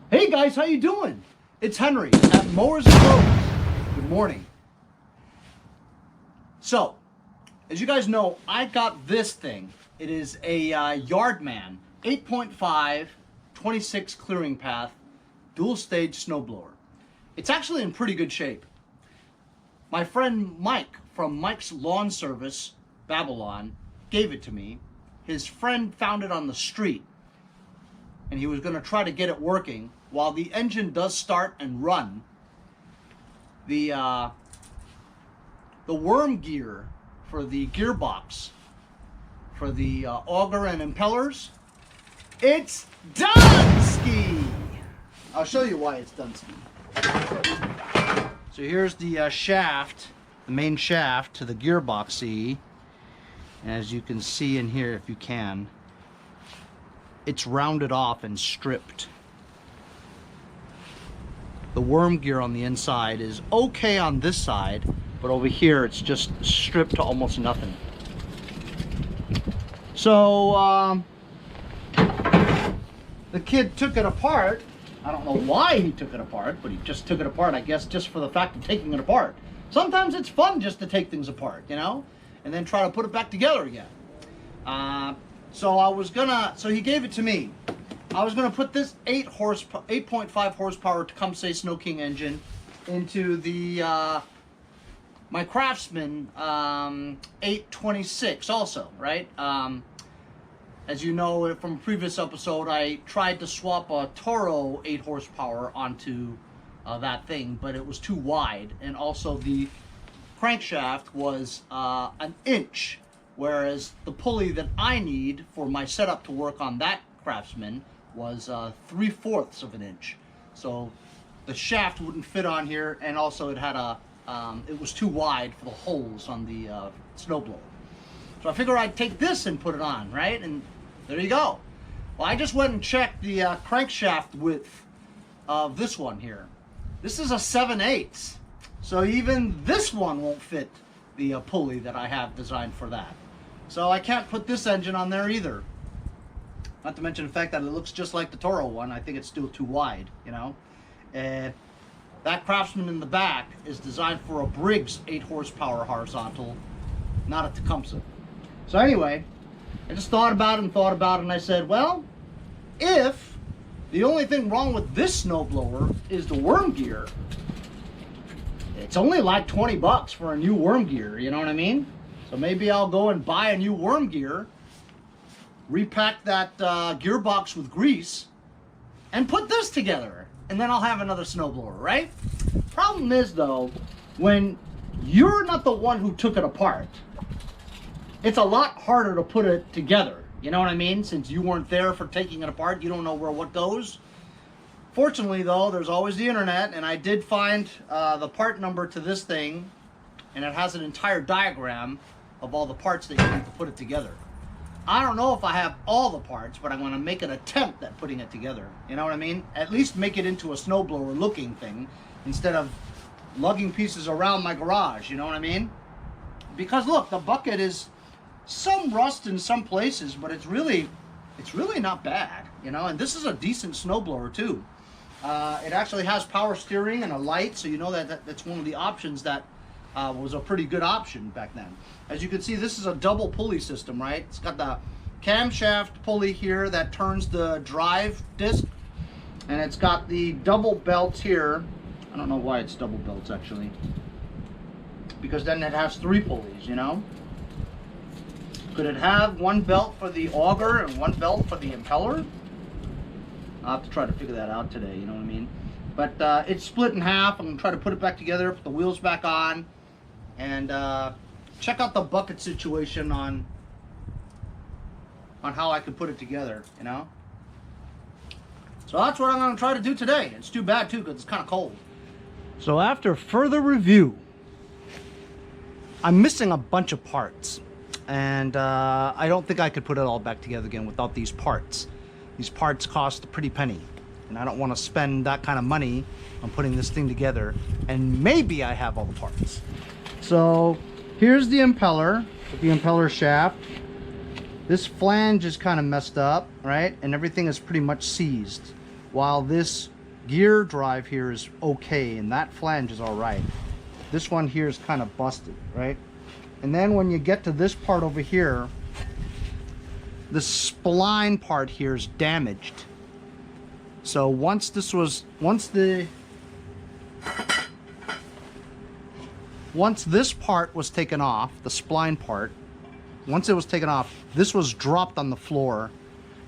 Hey guys, how you doing? It's Henry at Mowers and Mowers. Good morning. So, as you guys know, I got this thing. It is a Yardman 8.5 26 clearing path dual stage snowblower. It's actually in pretty good shape. My friend Mike from Mike's Lawn Service, Babylon, gave it to me. His friend found it on the street, and he was going to try to get it working. While the engine does start and run, the worm gear for the gearbox for the auger and impellers, it's DONESKI. I'll show you why it's DONESKI. So here's the shaft, the main shaft to the gearbox. As you can see in here, if you can, it's rounded off and stripped. The worm gear on the inside is okay on this side, but over here it's just stripped to almost nothing. So the kid took it apart. I don't know why he took it apart, but he just took it apart, I guess, just for the fact of taking it apart. Sometimes it's fun just to take things apart, you know, and then try to put it back together again. So he gave it to me. I was gonna put this 8.5 horsepower Tecumseh Snow King engine into the my Craftsman 826 also, right? As you know from a previous episode, I tried to swap a Toro 8 horsepower onto that thing, but it was too wide, and also the crankshaft was an inch, whereas the pulley that I need for my setup to work on that Craftsman was 3/4 of an inch. So the shaft wouldn't fit on here, and also it had it was too wide for the holes on the snowblower. So I figured I'd take this and put it on, right? And there you go. Well, I just went and checked the crankshaft width of this one here. This is a 7/8. So even this one won't fit the pulley that I have designed for that. So I can't put this engine on there either. Not to mention the fact that it looks just like the Toro one. I think it's still too wide, you know. That Craftsman in the back is designed for a Briggs 8 horsepower horizontal, not a Tecumseh. So anyway, I just thought about it, and I said, well, if the only thing wrong with this snowblower is the worm gear, it's only like 20 bucks for a new worm gear, you know what I mean? So maybe I'll go and buy a new worm gear, repack that gearbox with grease, and put this together, and then I'll have another snowblower, right? Problem is though, when you're not the one who took it apart, it's a lot harder to put it together, you know what I mean? Since you weren't there for taking it apart, you don't know where what goes. Fortunately though, there's always the internet, and I did find the part number to this thing, and it has an entire diagram of all the parts that you need to put it together. I don't know if I have all the parts, but I'm going to make an attempt at putting it together. You know what I mean? At least make it into a snowblower looking thing instead of lugging pieces around my garage. You know what I mean? Because look, the bucket is some rust in some places, but it's really not bad. You know, and this is a decent snowblower too. It actually has power steering and a light, so you know that's one of the options that was a pretty good option back then. As you can see, this is a double pulley system, right? It's got the camshaft pulley here that turns the drive disc, and it's got the double belts here. I don't know why it's double belts actually, because then it has 3 pulleys, you know? Could it have one belt for the auger and one belt for the impeller? I'll have to try to figure that out today, you know what I mean? But it's split in half. I'm gonna try to put it back together, put the wheels back on, and check out the bucket situation on how I could put it together, you know? So that's what I'm gonna try to do today. It's too bad too, because it's kind of cold. So after further review, I'm missing a bunch of parts, and I don't think I could put it all back together again without these parts. These parts cost a pretty penny, and I don't want to spend that kind of money on putting this thing together, and maybe I have all the parts. So here's the impeller, with the impeller shaft. This flange is kind of messed up, right? And everything is pretty much seized, while this gear drive here is okay, and that flange is all right. This one here is kind of busted, right? And then when you get to this part over here, the spline part here is damaged. So once this part was taken off, the spline part, once it was taken off, this was dropped on the floor,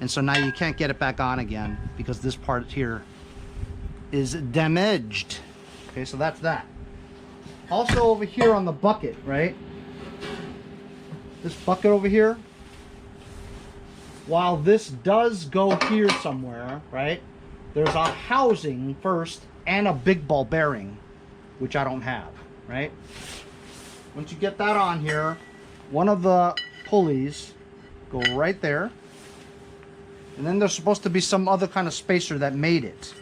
and so now you can't get it back on again because this part here is damaged. Okay, so that's that. Also over here on the bucket, right? This bucket over here, while this does go here somewhere, right? There's a housing first and a big ball bearing, which I don't have, right? Once you get that on here, one of the pulleys go right there. And then there's supposed to be some other kind of spacer that made it.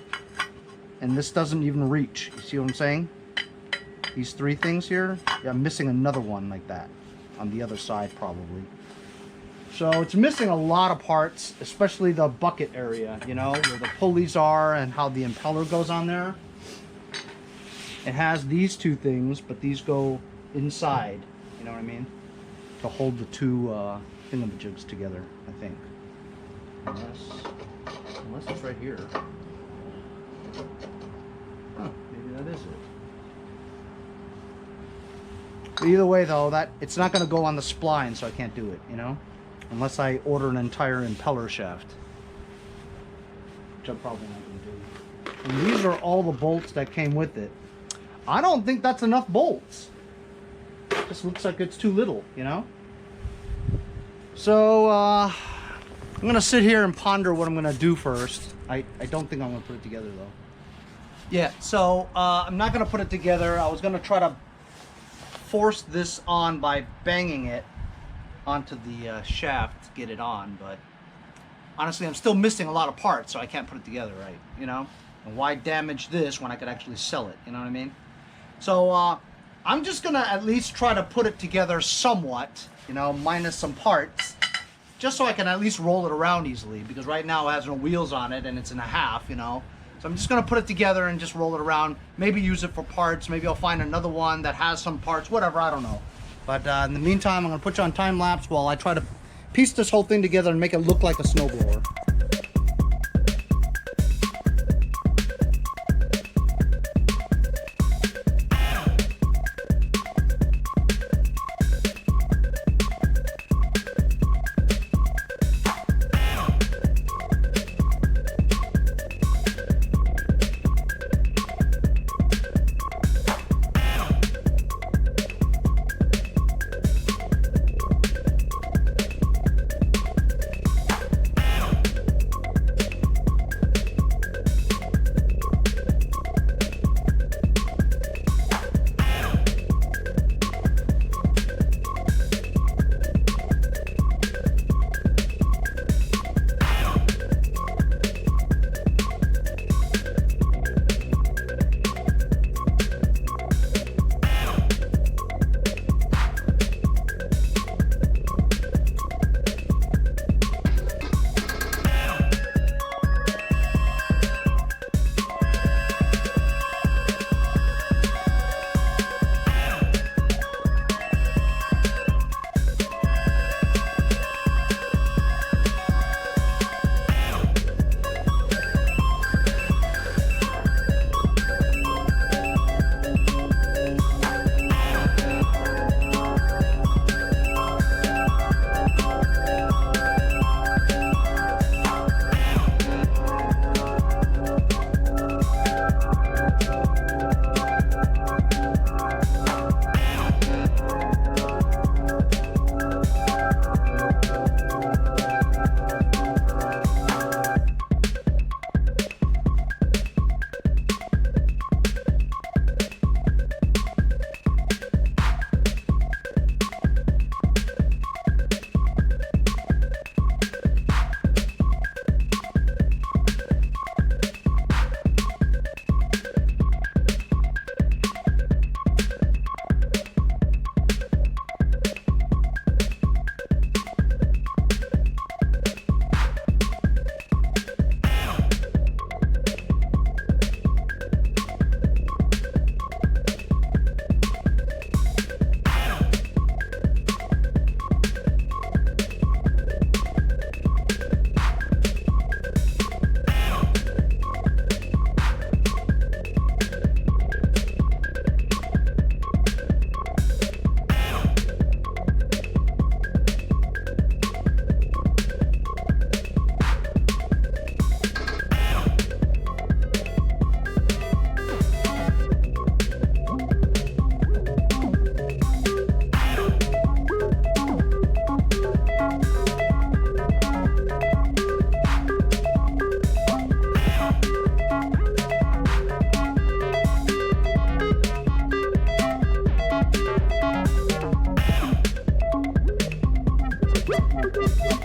And this doesn't even reach. You see what I'm saying? These three things here, yeah, I'm missing another one like that on the other side probably. So it's missing a lot of parts, especially the bucket area, you know, where the pulleys are and how the impeller goes on there. It has these two things, but these go inside, you know what I mean? To hold the two thingamajigs together, I think. Unless it's right here. Huh, maybe that is it. But either way though, it's not going to go on the spline, so I can't do it, you know? Unless I order an entire impeller shaft. Which I'm probably not going to do. And these are all the bolts that came with it. I don't think that's enough bolts. It just looks like it's too little, you know? So, I'm going to sit here and ponder what I'm going to do first. I don't think I'm going to put it together though. Yeah, so I'm not going to put it together. I was going to try to force this on by banging it onto the shaft to get it on, but honestly I'm still missing a lot of parts, so I can't put it together right, you know? And why damage this when I could actually sell it, you know what I mean? So I'm just gonna at least try to put it together somewhat, you know, minus some parts, just so I can at least roll it around easily, because right now it has no wheels on it and it's in a half, you know? So I'm just going to put it together and just roll it around. Maybe use it for parts. Maybe I'll find another one that has some parts. Whatever, I don't know. But in the meantime, I'm going to put you on time lapse while I try to piece this whole thing together and make it look like a snowblower.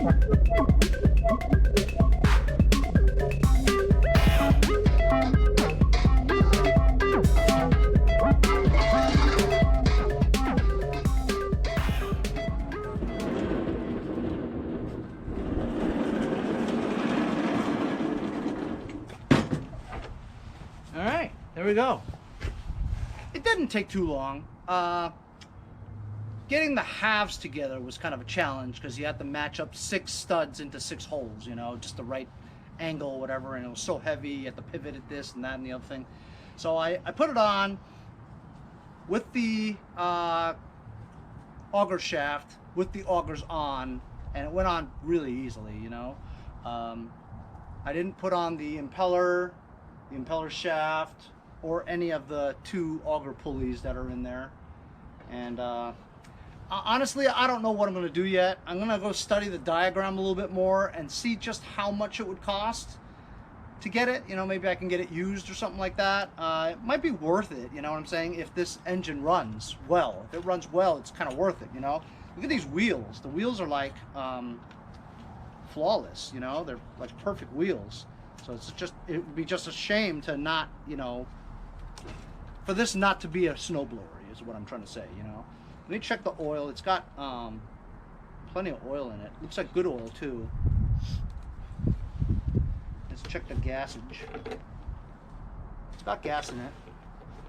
Alright, there we go. It didn't take too long. Getting the halves together was kind of a challenge because you had to match up 6 studs into 6 holes, you know, just the right angle, whatever, and it was so heavy, you had to pivot at this and that and the other thing. So I put it on with the auger shaft, with the augers on, and it went on really easily, you know. I didn't put on the impeller shaft, or any of the 2 auger pulleys that are in there. And honestly, I don't know what I'm going to do yet. I'm going to go study the diagram a little bit more and see just how much it would cost to get it. You know, maybe I can get it used or something like that. It might be worth it, you know what I'm saying, if this engine runs well. If it runs well, it's kind of worth it, you know. Look at these wheels. The wheels are like flawless, you know. They're like perfect wheels. So it's just, it would be just a shame to not, you know, for this not to be a snowblower is what I'm trying to say, you know. Let me check the oil. It's got plenty of oil in it. Looks like good oil too. Let's check the gassage. It's got gas in it.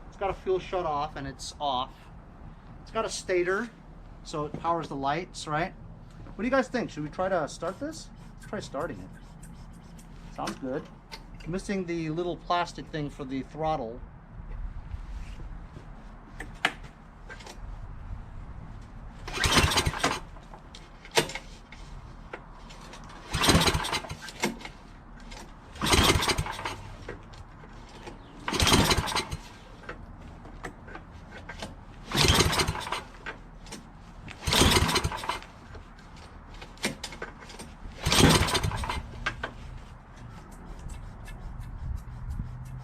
It's got a fuel shut off and it's off. It's got a stator, so it powers the lights, right? What do you guys think? Should we try to start this? Let's try starting it. Sounds good. Missing the little plastic thing for the throttle.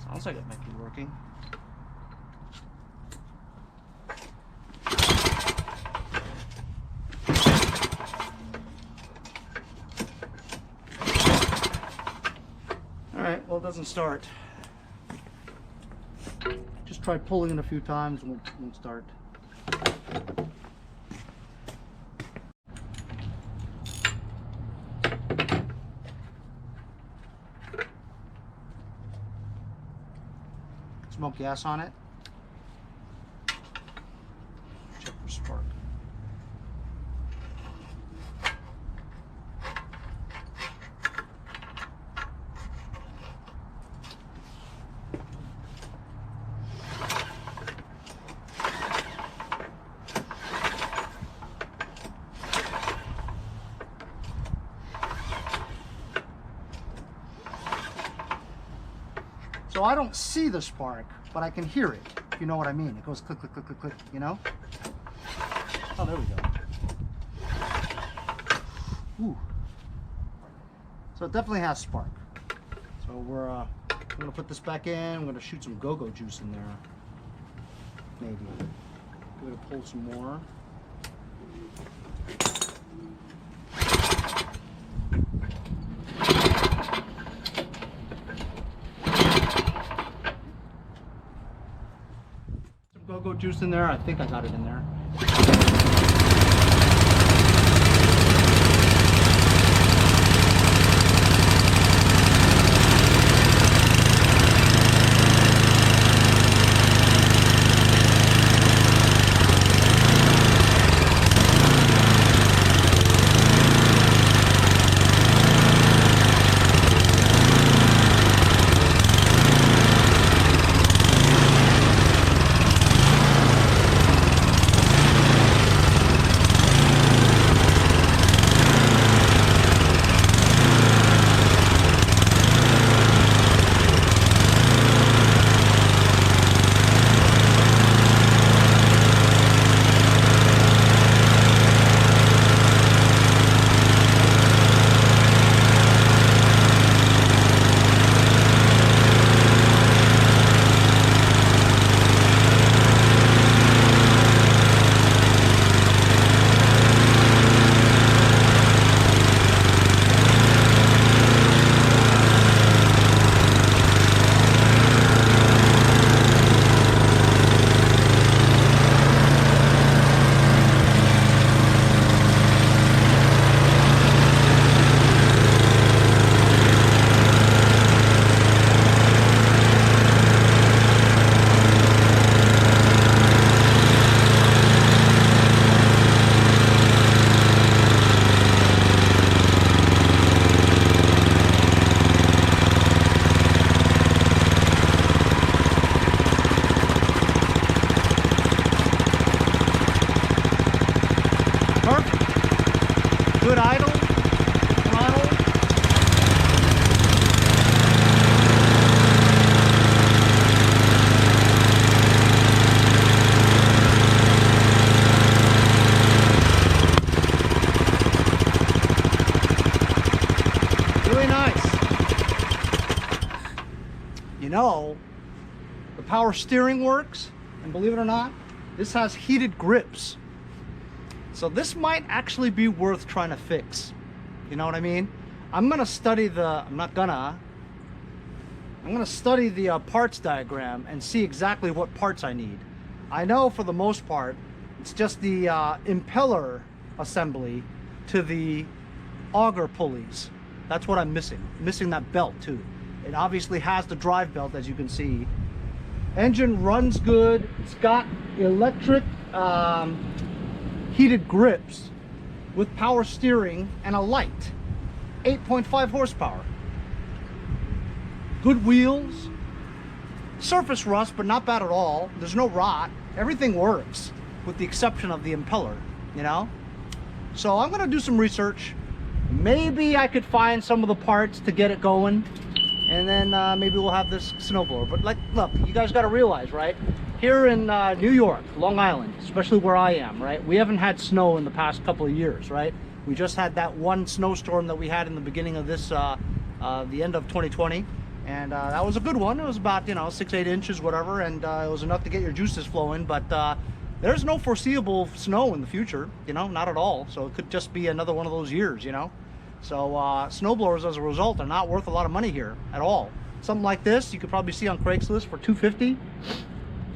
Sounds like it might be working. Alright, well, it doesn't start. Just try pulling it a few times and it won't start. Smell gas on it. Check for spark. So I don't see the spark, but I can hear it, if you know what I mean. It goes click, click, click, click, click, you know? Oh, there we go. Ooh. So it definitely has spark. So we're gonna put this back in. I'm gonna shoot some go-go juice in there. Maybe. We're gonna pull some more. Go-go juice in there. I think I got it in there. Good idle. Throttle. Really nice. You know, the power steering works, and believe it or not, this has heated grips. So this might actually be worth trying to fix. You know what I mean? I'm gonna study the parts diagram and see exactly what parts I need. I know for the most part, it's just the impeller assembly to the auger pulleys. That's what I'm missing. Missing that belt too. It obviously has the drive belt, as you can see. Engine runs good. It's got electric heated grips with power steering and a light. 8.5 horsepower. Good wheels. Surface rust, but not bad at all. There's no rot. Everything works with the exception of the impeller, you know? So I'm gonna do some research. Maybe I could find some of the parts to get it going, and then maybe we'll have this snowblower. But like, look, you guys gotta realize, right? Here in New York, Long Island, especially where I am, right? We haven't had snow in the past couple of years, right? We just had that one snowstorm that we had in the beginning of this, the end of 2020. And that was a good one. It was about, you know, 6-8 inches, whatever. And it was enough to get your juices flowing. But there's no foreseeable snow in the future, you know, not at all. So it could just be another one of those years, you know? So snowblowers, as a result, are not worth a lot of money here at all. Something like this, you could probably see on Craigslist for $250.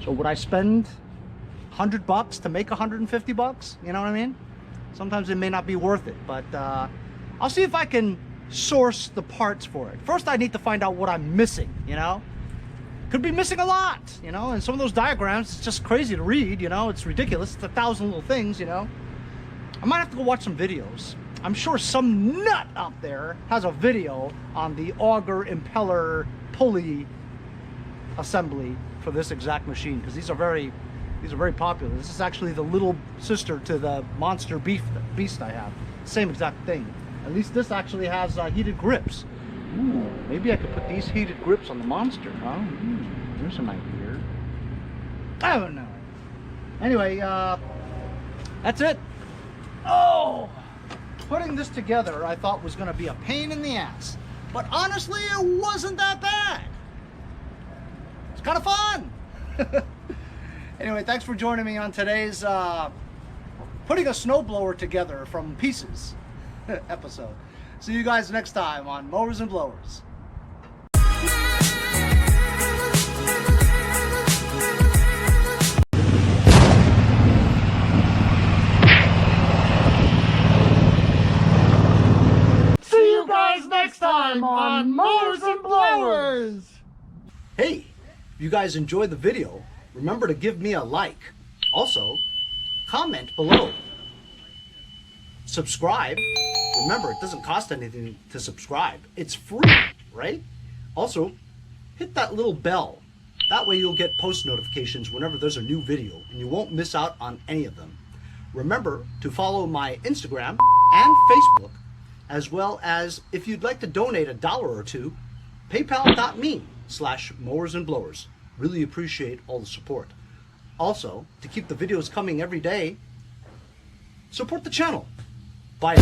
So would I spend $100 to make $150? You know what I mean? Sometimes it may not be worth it, but I'll see if I can source the parts for it. First, I need to find out what I'm missing, you know? Could be missing a lot, you know? And some of those diagrams, it's just crazy to read, you know? It's ridiculous. It's 1,000 little things, you know? I might have to go watch some videos. I'm sure some nut out there has a video on the auger impeller pulley assembly for this exact machine, because these are very popular. This is actually the little sister to the monster beast I have. Same exact thing. At least this actually has heated grips. Ooh, maybe I could put these heated grips on the monster, huh? There's an idea. I don't know. Anyway, that's it. Oh, putting this together I thought was going to be a pain in the ass, but honestly it wasn't that bad. It's kind of fun. Anyway, thanks for joining me on today's putting a snowblower together from pieces episode. See you guys next time on Mowers and Blowers. See you guys next time on Mowers and Blowers. Hey, if you guys enjoyed the video, remember to give me a like. Also, comment below. Subscribe. Remember, it doesn't cost anything to subscribe. It's free, right? Also, hit that little bell. That way you'll get post notifications whenever there's a new video, and you won't miss out on any of them. Remember to follow my Instagram and Facebook, as well as, if you'd like to donate $1 or $2, paypal.me/mowersandblowers. Really appreciate all the support. Also, to keep the videos coming every day, support the channel. Bye.